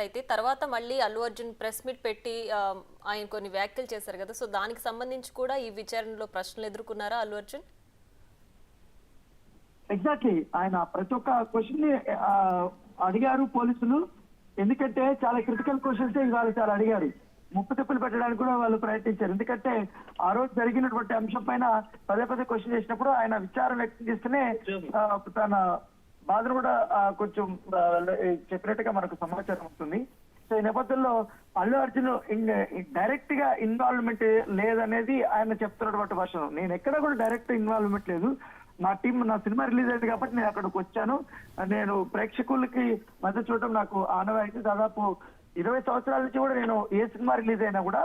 అయితే తర్వాత మళ్ళీ అల్లు అర్జున్ ప్రెస్ మీట్ పెట్టి ఆయన కొన్ని వ్యాఖ్యలు చేశారు కదా, సో దానికి సంబంధించి కూడా ఈ విచారణలో ప్రశ్నలు ఎదుర్కొన్నారా అల్లు అర్జున్? ఎగ్జాక్ట్లీ ఆయన ప్రతి ఒక్క క్వశ్చన్ ని అడిగారు పోలీసులు. ఎందుకంటే చాలా క్రిటికల్ క్వశ్చన్స్ ఇవాళ చాలా అడిగారు. ముప్పు తిప్పులు పెట్టడానికి కూడా వాళ్ళు ప్రయత్నించారు. ఎందుకంటే ఆ రోజు జరిగినటువంటి అంశం పైన పదే పదే క్వశ్చన్ చేసినప్పుడు ఆయన విచారం వ్యక్తం చేస్తేనే తన బాధను కూడా కొంచెం చెప్పినట్టుగా మనకు సమాచారం ఉంటుంది. సో ఈ నేపథ్యంలో అల్లు అర్జున్ డైరెక్ట్ గా ఇన్వాల్వ్మెంట్ లేదనేది ఆయన చెప్తున్నటువంటి వర్షం. నేను ఎక్కడ కూడా డైరెక్ట్ ఇన్వాల్వ్మెంట్ లేదు. నా సినిమా రిలీజ్ అయింది కాబట్టి నేను అక్కడికి వచ్చాను. నేను ప్రేక్షకులకి మధ్య చూడటం నాకు ఆనవాయితీ. దాదాపు 20 సంవత్సరాల నుంచి కూడా నేను ఏ సినిమా రిలీజ్ అయినా కూడా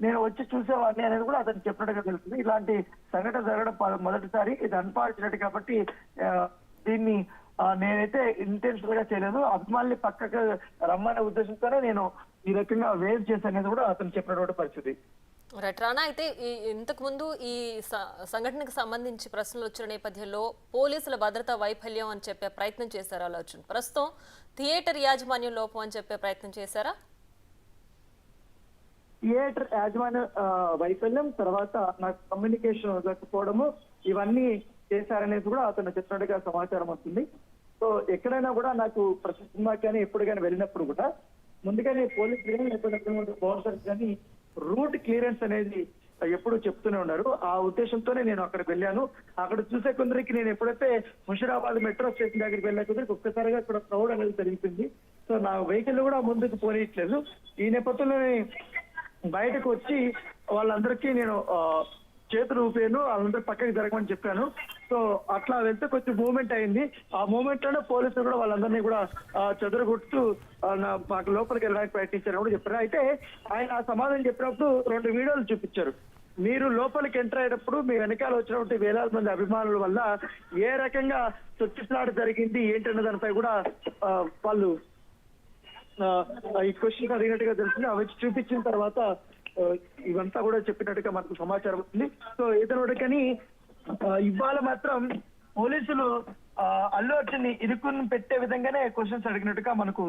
నేను వచ్చి చూసేవాడిని అనేది కూడా అతను చెప్పినట్టుగా తెలుస్తుంది. ఇలాంటి సంఘటన జరగడం మొదటిసారి. ఇది అన్ఫార్చునేట్ కాబట్టి దీన్ని నేనైతే ఇంటెన్షనల్ గా చేయలేదు. అభిమానుల్ని పక్కకు రమ్మనే ఉద్దేశంతోనే నేను ఈ రకంగా వేవ్ చేశాననేది కూడా అతను చెప్పినటువంటి పరిస్థితి. రైట్ రానా, అయితే ఇంతకు ముందు ఈ సంఘటనకు సంబంధించి ప్రశ్నలు వచ్చిన నేపథ్యంలో పోలీసుల భద్రతా వైఫల్యం అని చెప్పే ప్రయత్నం చేశారు అల్లు అర్జున్. ప్రస్తుతం థియేటర్ యాజమాన్యం లోపం అని చెప్పే ప్రయత్నం చేశారా? థియేటర్ యాజమాన్య వైఫల్యం, తర్వాత నాకు కమ్యూనికేషన్ లేకపోవడము, ఇవన్నీ చేశారనేది కూడా అతను చెప్పినట్టుగా సమాచారం వస్తుంది. సో ఎక్కడైనా కూడా నాకు ప్రతి సినిమాకి కానీ ఎప్పుడు కానీ వెళ్ళినప్పుడు కూడా ముందుగానే పోలీసులు కానీ లేకపోతే బౌన్సర్స్ కానీ రూట్ క్లియరెన్స్ అనేది ఎప్పుడు చెప్తూనే ఉన్నారు. ఆ ఉద్దేశంతోనే నేను అక్కడికి వెళ్ళాను. అక్కడ చూసే కొందరికి నేను ఎప్పుడైతే ముషిరాబాద్ మెట్రో స్టేషన్ దగ్గరికి వెళ్ళే కొందరికి ఒక్కసారిగా అక్కడ క్రౌడ్ అనేది జరిగింది. సో నా వెహికల్ కూడా ముందుకు పోనీయట్లేదు. ఈ నేపథ్యంలో బయటకు వచ్చి వాళ్ళందరికీ నేను చేతులు ఊపాను, వాళ్ళందరూ పక్కకి జరగమని చెప్పాను. సో అట్లా వెళ్తే కొంచెం మూవ్మెంట్ అయింది. ఆ మూవ్మెంట్ లోనే పోలీసులు కూడా వాళ్ళందరినీ కూడా చెదరగొట్టు మాకు లోపలికి వెళ్ళడానికి ప్రయత్నించారని కూడా చెప్పారు. అయితే ఆయన ఆ సమాధానం చెప్పినప్పుడు 2 వీడియోలు చూపించారు. మీరు లోపలికి ఎంటర్ అయ్యేటప్పుడు మీ వెనకాల వచ్చినటువంటి వేలాది మంది అభిమానుల వల్ల ఏ రకంగా తొక్కిసలాట జరిగింది ఏంటన్న దానిపై కూడా వాళ్ళు ఈ క్వశ్చన్ అడిగినట్టుగా తెలిసింది. అవి చూపించిన తర్వాత ఇవంతా కూడా చెప్పినట్టుగా మనకు సమాచారం ఉంది. సో ఇతను కానీ ఇవాళ మాత్రం పోలీసులు అల్లు అర్జున్ ని ఇరుకుని పెట్టే విధంగానే క్వశ్చన్స్ అడిగినట్టుగా మనకు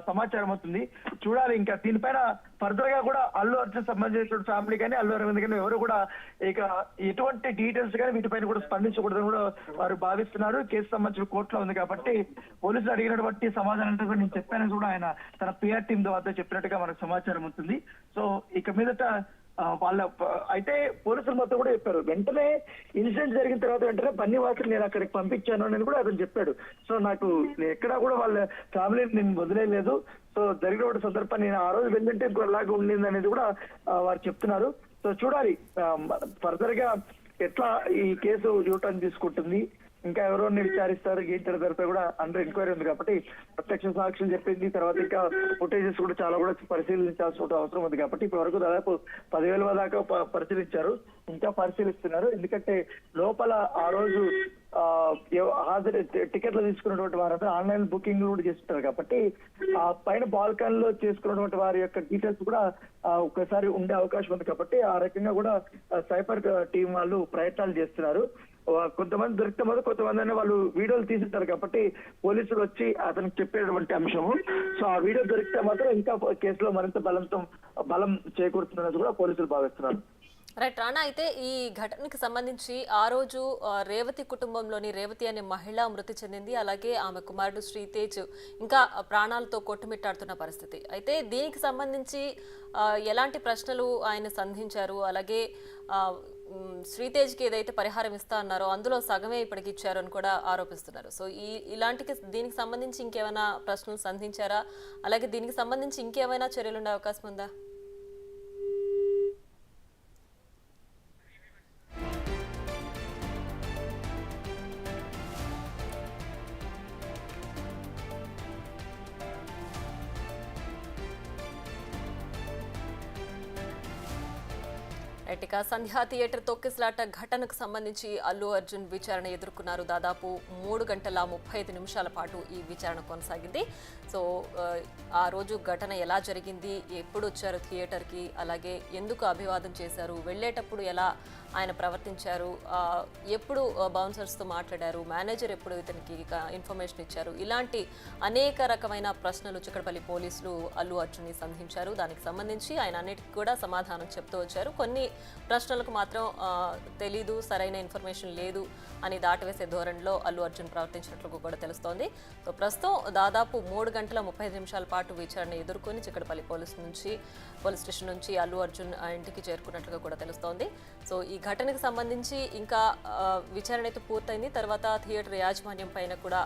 సమాచారం అవుతుంది. చూడాలి ఇంకా దీనిపైన ఫర్దర్ గా కూడా అల్లు అర్జున్ సంబంధించిన ఫ్యామిలీ కానీ అల్లు అరవింద్ కానీ ఎవరు కూడా ఇక ఎటువంటి డీటెయిల్స్ కానీ వీటిపైన కూడా స్పందించకూడదని కూడా వారు భావిస్తున్నారు. కేసు సంబంధించిన కోర్టులో ఉంది కాబట్టి పోలీసులు అడిగినటువంటి సమాధానం కూడా నేను చెప్పానని కూడా ఆయన తన పిఆర్ టీం వద్ద చెప్పినట్టుగా మనకు సమాచారం ఉంటుంది. సో ఇక మీదట వాళ్ళ అయితే పోలీసులు మొత్తం కూడా చెప్పారు. వెంటనే ఇన్సిడెంట్ జరిగిన తర్వాత వెంటనే బన్నీవాసులు నేను అక్కడికి పంపించాను అని కూడా అతను చెప్పాడు. సో నాకు ఎక్కడా కూడా వాళ్ళ ఫ్యామిలీని నేను వదిలేదు. సో జరిగిన సందర్భం నేను ఆ రోజు వెళ్ళింటే ఇంకోలాగా ఉండింది అనేది కూడా వారు చెప్తున్నారు. సో చూడాలి ఫర్దర్ గా ఎట్లా ఈ కేసు యూటర్న్ తీసుకుంటుంది, ఇంకా ఎవరోని విచారిస్తారు ఏంటి దానిపై కూడా అండర్ ఎంక్వైరీ ఉంది కాబట్టి ప్రత్యక్ష సాక్షులు చెప్పింది. తర్వాత ఇంకా ఫుటేజెస్ కూడా చాలా కూడా పరిశీలించాల్సిన అవసరం ఉంది కాబట్టి ఇప్పటి వరకు దాదాపు 10,000 దాకా పరిశీలించారు, ఇంకా పరిశీలిస్తున్నారు. ఎందుకంటే లోపల ఆ రోజు హాజరు టికెట్లు తీసుకున్నటువంటి వారంతా ఆన్లైన్ బుకింగ్ కూడా చేస్తుంటారు కాబట్టి ఆ పైన బాల్కన్ లో చేసుకున్నటువంటి వారి యొక్క డీటెయిల్స్ కూడా ఒకసారి ఉండే అవకాశం ఉంది కాబట్టి ఆ రకంగా కూడా సైబర్ టీం వాళ్ళు ప్రయత్నాలు చేస్తున్నారు. కొంతమంది దొరికితే మాత్రం కొంతమంది వాళ్ళు వీడియోలు తీసుంటారు కాబట్టి పోలీసులు వచ్చి అతనికి చెప్పేటువంటి అంశము. సో ఆ వీడియో దొరికితే మాత్రం ఇంకా కేసులో మరింత బలం చేకూరుతున్నది కూడా పోలీసులు భావిస్తున్నారు. రైట్ రానా, అయితే ఈ ఘటనకి సంబంధించి ఆ రోజు రేవతి కుటుంబంలోని రేవతి అనే మహిళ మృతి చెందింది. అలాగే ఆమె కుమారుడు శ్రీతేజ్ ఇంకా ప్రాణాలతో కొట్టుమిట్టాడుతున్న పరిస్థితి. అయితే దీనికి సంబంధించి ఎలాంటి ప్రశ్నలు ఆయన సంధించారు, అలాగే శ్రీతేజ్కి ఏదైతే పరిహారం ఇస్తా అన్నారో అందులో సగమే ఇప్పటికి ఇచ్చారు అని కూడా ఆరోపిస్తున్నారు. సో దీనికి సంబంధించి ఇంకేమైనా ప్రశ్నలు సంధించారా, అలాగే దీనికి సంబంధించి ఇంకేమైనా చర్యలు ఉండే అవకాశం ఉందా? ఎటిక సంధ్యా థియేటర్ తొక్కిసలాట ఘటనకు సంబంధించి అల్లు అర్జున్ విచారణ ఎదుర్కొన్నారు. దాదాపు 3 గంటల 35 నిమిషాల పాటు ఈ విచారణ కొనసాగింది. సో ఆ రోజు ఘటన ఎలా జరిగింది, ఎప్పుడు వచ్చారు థియేటర్కి, అలాగే ఎందుకు అభివాదం చేశారు, వెళ్ళేటప్పుడు ఎలా ఆయన ప్రవర్తించారు, ఎప్పుడు బౌన్సర్స్తో మాట్లాడారు, మేనేజర్ ఎప్పుడు ఇతనికి ఇన్ఫర్మేషన్ ఇచ్చారు, ఇలాంటి అనేక రకమైన ప్రశ్నలు చిక్కడపల్లి పోలీసులు అల్లు అర్జున్ని సంధించారు. దానికి సంబంధించి ఆయన అన్నిటికీ కూడా సమాధానం చెప్తూ వచ్చారు. కొన్ని ప్రశ్నలకు మాత్రం తెలీదు, సరైన ఇన్ఫర్మేషన్ లేదు అని దాటవేసే ధోరణిలో అల్లు అర్జున్ ప్రవర్తించినట్లు కూడా తెలుస్తోంది. సో ప్రస్తుతం దాదాపు 3 గంటల 35 నిమిషాల పాటు విచారణ ఎదుర్కొని చిక్కడపల్లి పోలీస్ స్టేషన్ నుంచి అల్లు అర్జున్ ఇంటికి చేరుకున్నట్లుగా కూడా తెలుస్తోంది. సో ఈ ఘటనకు సంబంధించి ఇంకా విచారణ అయితే పూర్తయింది. తర్వాత థియేటర్ యాజమాన్యం పైన కూడా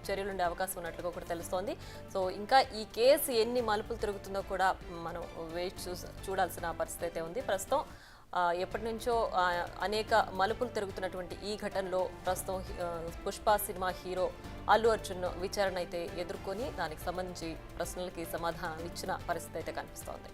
చర్యలు ఉండే అవకాశం ఉన్నట్లుగా కూడా తెలుస్తోంది. సో ఇంకా ఈ కేసు ఎన్ని మలుపులు తిరుగుతుందో కూడా మనం చూడాల్సిన పరిస్థితి అయితే ఉంది. ప్రస్తుతం ఎప్పటి నుంచో అనేక మలుపులు తిరుగుతున్నటువంటి ఈ ఘటనలో ప్రస్తుతం పుష్ప సినిమా హీరో అల్లు అర్జున్ విచారణ అయితే ఎదుర్కొని దానికి సంబంధించి ప్రశ్నలకి సమాధానం ఇచ్చిన పరిస్థితి అయితే కనిపిస్తోంది.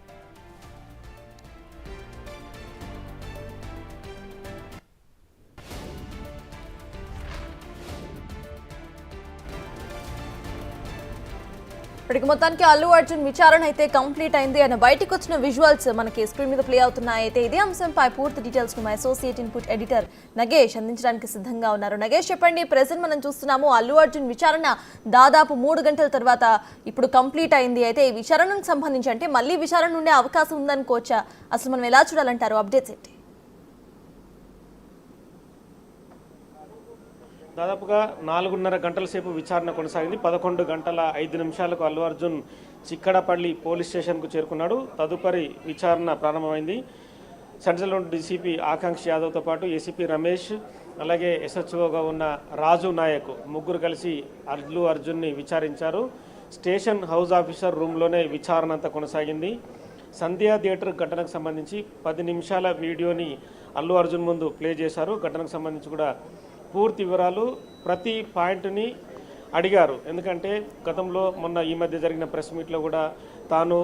ఇప్పటికి మొత్తానికి అల్లు అర్జున్ విచారణ అయితే కంప్లీట్ అయింది. ఆయన బయటకు వచ్చిన విజువల్స్ మనకి స్క్రీన్ మీద ప్లే అవుతున్నాయి. అయితే ఇదే అంశంపై పూర్తి డీటెయిల్స్ ను మా అసోసియేట్ ఇన్పుట్ ఎడిటర్ నగేష్ అందించడానికి సిద్ధంగా ఉన్నారు. నగేష్, చెప్పండి. ప్రెజెంట్ మనం చూస్తున్నాము అల్లు అర్జున్ విచారణ దాదాపు 3 గంటల తర్వాత ఇప్పుడు కంప్లీట్ అయింది. అయితే ఈ విచారణకు సంబంధించి అంటే మళ్ళీ విచారణ ఉండే అవకాశం ఉందనుకోవచ్చా? అసలు మనం ఎలా చూడాలంటారు? అప్డేట్స్ ఏంటి? దాదాపుగా 4.5 గంటల సేపు విచారణ కొనసాగింది. 11 గంటల 5 నిమిషాలకు అల్లు అర్జున్ చిక్కడపల్లి పోలీస్ స్టేషన్కు చేరుకున్నాడు. తదుపరి విచారణ ప్రారంభమైంది. సెంట్రల్ జోన్ డీసీపీ ఆకాంక్ష యాదవ్తో పాటు ఏసీపీ రమేష్, అలాగే ఎస్హెచ్ఓగా ఉన్న రాజు నాయక్ ముగ్గురు కలిసి అల్లు అర్జున్ని విచారించారు. స్టేషన్ హౌస్ ఆఫీసర్ రూమ్లోనే విచారణ అంతా కొనసాగింది. సంధ్యా థియేటర్ ఘటనకు సంబంధించి 10 నిమిషాల వీడియోని అల్లు అర్జున్ ముందు ప్లే చేశారు. ఘటనకు సంబంధించి కూడా పూర్తి వివరాలు ప్రతి పాయింట్ని అడిగారు. ఎందుకంటే గతంలో మొన్న ఈ మధ్య జరిగిన ప్రెస్ మీట్లో కూడా తాను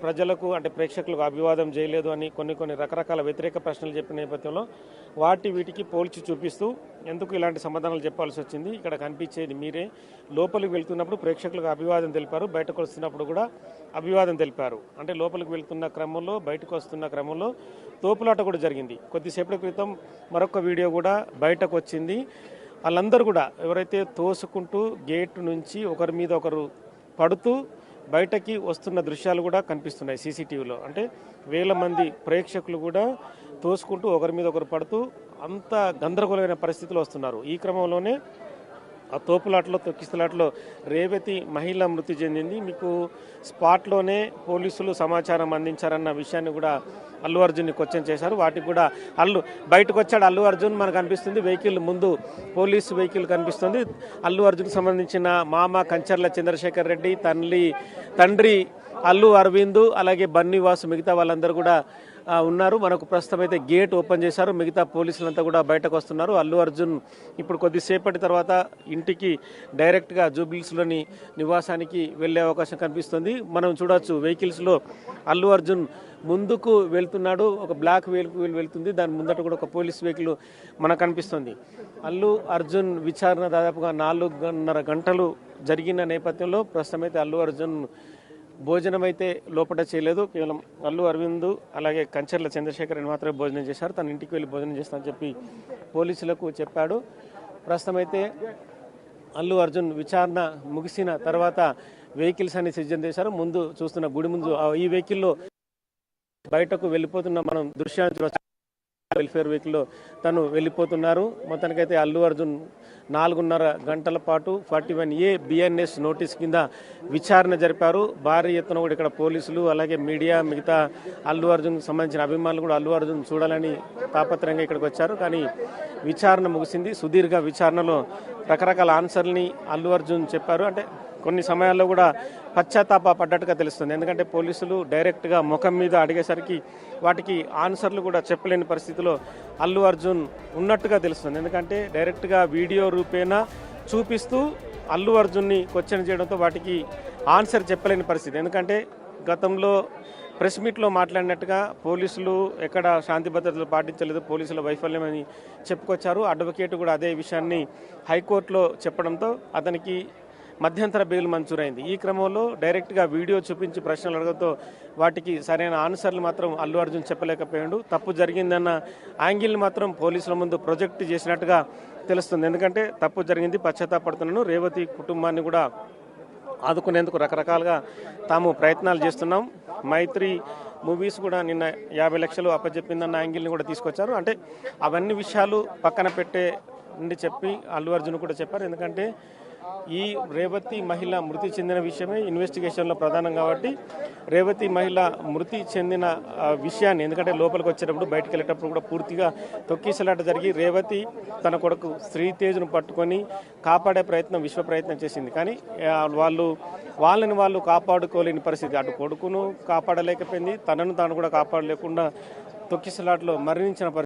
ప్రజలకు అంటే ప్రేక్షకులకు అభివాదం చేయలేదు అని కొన్ని రకరకాల వ్యతిరేక ప్రశ్నలు చెప్పిన నేపథ్యంలో వీటికి పోల్చి చూపిస్తూ ఎందుకు ఇలాంటి సమాధానాలు చెప్పాల్సి వచ్చింది, ఇక్కడ కనిపించేది మీరే, లోపలికి వెళ్తున్నప్పుడు ప్రేక్షకులకు అభివాదం తెలిపారు, బయటకు వస్తున్నప్పుడు కూడా అభివాదం తెలిపారు. అంటే లోపలికి వెళ్తున్న క్రమంలో బయటకు వస్తున్న క్రమంలో తోపులాట కూడా జరిగింది. కొద్దిసేపటి క్రితం మరొక వీడియో కూడా బయటకు వచ్చింది. వాళ్ళందరూ కూడా ఎవరైతే తోసుకుంటూ గేటు నుంచి ఒకరి మీద ఒకరు పడుతూ బయటకి వస్తున్న దృశ్యాలు కూడా కనిపిస్తున్నాయి సీసీటీవీలో. అంటే వేల మంది ప్రేక్షకులు కూడా తోసుకుంటూ ఒకరి మీద ఒకరు పడుతూ అంత గందరగోళమైన పరిస్థితులు వస్తున్నారు. ఈ క్రమంలోనే ఆ తోపులాటలో తొక్కిసలాటలో రేవతి మహిళ మృతి చెందింది. మీకు స్పాట్లోనే పోలీసులు సమాచారం అందించారన్న విషయాన్ని కూడా అల్లు అర్జున్ని క్వశ్చన్ చేశారు. వాటికి కూడా బయటకు వచ్చాడు అల్లు అర్జున్. మనకు కనిపిస్తుంది వెహికల్ ముందు పోలీసు వెహికల్ కనిపిస్తుంది. అల్లు అర్జున్ సంబంధించిన మామ కంచర్ల చంద్రశేఖర్ రెడ్డి, తండ్రి అల్లు అరవింద్, అలాగే బన్నీవాసు, మిగతా వాళ్ళందరూ కూడా ఉన్నారు. మనకు ప్రస్తుతం అయితే గేట్ ఓపెన్ చేశారు. మిగతా పోలీసులంతా కూడా బయటకు వస్తున్నారు. అల్లు అర్జున్ ఇప్పుడు కొద్దిసేపటి తర్వాత ఇంటికి డైరెక్ట్గా జూబ్లీస్లోని నివాసానికి వెళ్లే అవకాశం కనిపిస్తుంది. మనం చూడొచ్చు వెహికల్స్లో అల్లు అర్జున్ ముందుకు వెళ్తున్నాడు. ఒక బ్లాక్ వెహికల్ వెళ్తుంది, దాని ముందట కూడా ఒక పోలీస్ వెహికల్ మనకు కనిపిస్తుంది. అల్లు అర్జున్ విచారణ దాదాపుగా 4.5 గంటలు జరిగిన నేపథ్యంలో ప్రస్తుతం అయితే అల్లు అర్జున్ భోజనం అయితే లోపల చేయలేదు. కేవలం అల్లు అరవింద్ అలాగే కంచర్ల చంద్రశేఖర్ అని మాత్రమే భోజనం చేశారు. తన ఇంటికి వెళ్ళి భోజనం చేస్తానని చెప్పి పోలీసులకు చెప్పాడు. ప్రస్తుతం అయితే అల్లు అర్జున్ విచారణ ముగిసిన తర్వాత వెహికల్స్ అన్ని సిద్ధం చేశారు. ముందు చూస్తున్న గుడి ముందు ఈ వెహికల్లో బయటకు వెళ్ళిపోతున్న మనం దృశ్యాన్ని వెల్ఫేర్ వెహికల్లో తను వెళ్ళిపోతున్నారు. మొత్తానికైతే అల్లు అర్జున్ 4.5 గంటల పాటు 41A BNS నోటీస్ కింద విచారణ జరిపారు. భారీ ఎత్తున కూడా ఇక్కడ పోలీసులు అలాగే మీడియా, మిగతా అల్లు అర్జున్ సంబంధించిన అభిమానులు కూడా అల్లు అర్జున్ చూడాలని తాపత్రయంగా ఇక్కడికి వచ్చారు. కానీ విచారణ ముగిసింది. సుదీర్ఘ విచారణలో రకరకాల ఆన్సర్ని అల్లు అర్జున్ చెప్పారు. అంటే కొన్ని సమయాల్లో కూడా పశ్చాత్తాప పడ్డట్టుగా తెలుస్తుంది. ఎందుకంటే పోలీసులు డైరెక్ట్గా ముఖం మీద అడిగేసరికి వాటికి ఆన్సర్లు కూడా చెప్పలేని పరిస్థితిలో అల్లు అర్జున్ ఉన్నట్టుగా తెలుస్తుంది. ఎందుకంటే డైరెక్ట్గా వీడియో రూపేణా చూపిస్తూ అల్లు అర్జున్ని క్వశ్చన్ చేయడంతో వాటికి ఆన్సర్ చెప్పలేని పరిస్థితి. ఎందుకంటే గతంలో ప్రెస్ మీట్లో మాట్లాడినట్టుగా పోలీసులు ఎక్కడ శాంతి భద్రతలు పాటించలేదు, పోలీసుల వైఫల్యం అని చెప్పుకొచ్చారు. అడ్వకేట్ కూడా అదే విషయాన్ని హైకోర్టులో చెప్పడంతో అతనికి మధ్యంతర బెయిల్ మంజూరైంది. ఈ క్రమంలో డైరెక్ట్గా వీడియో చూపించి ప్రశ్నలు అడగడంతో వాటికి సరైన ఆన్సర్లు మాత్రం అల్లు అర్జున్ చెప్పలేకపోయాడు. తప్పు జరిగిందన్న యాంగిల్ని మాత్రం పోలీసుల ముందు ప్రొజెక్ట్ చేసినట్టుగా తెలుస్తుంది. ఎందుకంటే తప్పు జరిగింది, పశ్చాత్తాపడుతున్నాను, రేవతి కుటుంబాన్ని కూడా ఆదుకునేందుకు రకరకాలుగా తాము ప్రయత్నాలు చేస్తున్నాం. మైత్రి మూవీస్ కూడా నిన్న 50 లక్షలు అప్పచెప్పిందన్న యాంగిల్ని కూడా తీసుకొచ్చారు. అంటే అవన్నీ విషయాలు పక్కన పెట్టే నుండి చెప్పి అల్లు అర్జున్ కూడా చెప్పారు. ఎందుకంటే ఈ రేవతి మహిళ మృతి చెందిన విషయమే ఇన్వెస్టిగేషన్లో ప్రధానం కాబట్టి రేవతి మహిళ మృతి చెందిన విషయాన్ని, ఎందుకంటే లోపలికి వచ్చేటప్పుడు బయటకు వెళ్ళేటప్పుడు కూడా పూర్తిగా తొక్కిసలాట జరిగి రేవతి తన కొడుకు శ్రీతేజ్ను పట్టుకొని కాపాడే విశ్వ ప్రయత్నం చేసింది. కానీ వాళ్ళని వాళ్ళు కాపాడుకోలేని పరిస్థితి. అటు కొడుకును కాపాడలేకపోయింది, తనను తాను కూడా కాపాడలేకుండా తొక్కిసలాటలో మరణించిన